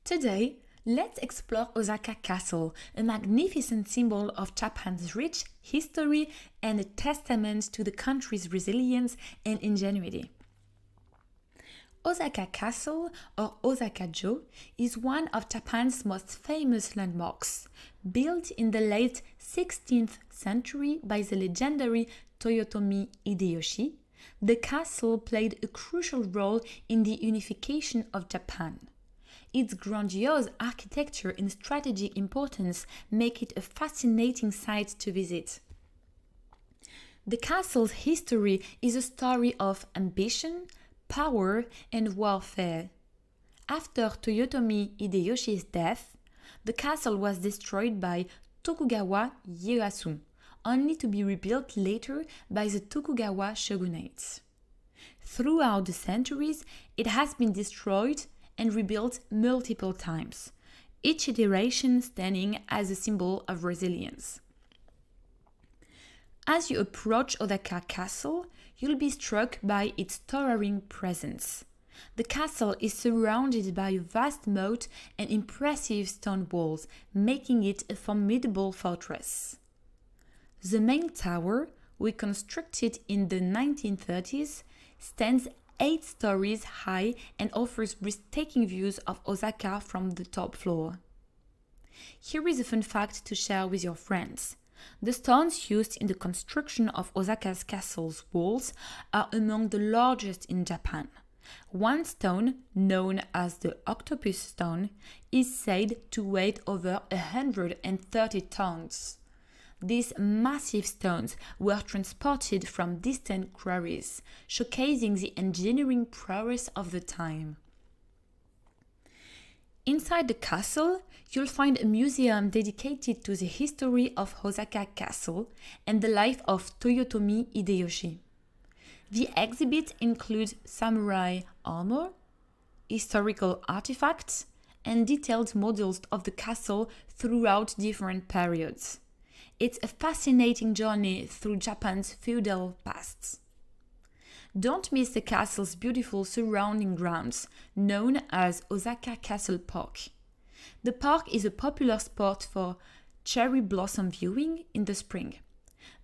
Today, let's explore Osaka Castle, a magnificent symbol of Japan's rich history and a testament to the country's resilience and ingenuity. Osaka Castle, or Osaka-jo, is one of Japan's most famous landmarks. Built in the late 16th century by the legendary Toyotomi Hideyoshi, the castle played a crucial role in the unification of Japan. Its grandiose architecture and strategic importance make it a fascinating site to visit. The castle's history is a story of ambition, power, and warfare. After Toyotomi Hideyoshi's death, the castle was destroyed by Tokugawa Ieyasu, only to be rebuilt later by the Tokugawa shogunate. Throughout the centuries, it has been destroyed and rebuilt multiple times, each iteration standing as a symbol of resilience. As you approach Osaka Castle, you'll be struck by its towering presence. The castle is surrounded by a vast moat and impressive stone walls, making it a formidable fortress. The main tower, reconstructed in the 1930s, stands 8 stories high and offers breathtaking views of Osaka from the top floor. Here is a fun fact to share with your friends. The stones used in the construction of Osaka's castle's walls are among the largest in Japan. One stone, known as the octopus stone, is said to weigh over 130 tons. These massive stones were transported from distant quarries, showcasing the engineering prowess of the time. Inside the castle, you'll find a museum dedicated to the history of Osaka Castle and the life of Toyotomi Hideyoshi. The exhibit includes samurai armor, historical artifacts, and detailed models of the castle throughout different periods. It's a fascinating journey through Japan's feudal past. Don't miss the castle's beautiful surrounding grounds, known as Osaka Castle Park. The park is a popular spot for cherry blossom viewing in the spring.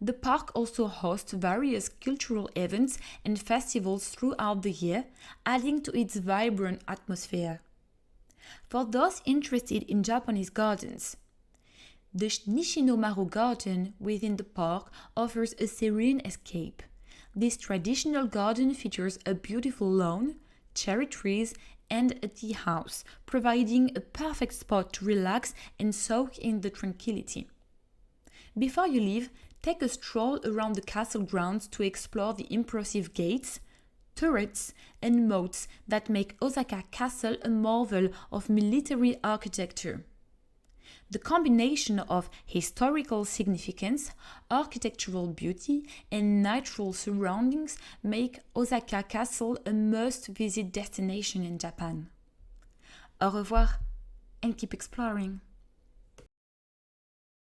The park also hosts various cultural events and festivals throughout the year, adding to its vibrant atmosphere. For those interested in Japanese gardens, the Nishinomaru Garden within the park offers a serene escape. This traditional garden features a beautiful lawn, cherry trees, and a tea house, providing a perfect spot to relax and soak in the tranquility. Before you leave, take a stroll around the castle grounds to explore the impressive gates, turrets, and moats that make Osaka Castle a marvel of military architecture. The combination of historical significance, architectural beauty, and natural surroundings make Osaka Castle a must-visit destination in Japan. Au revoir and keep exploring!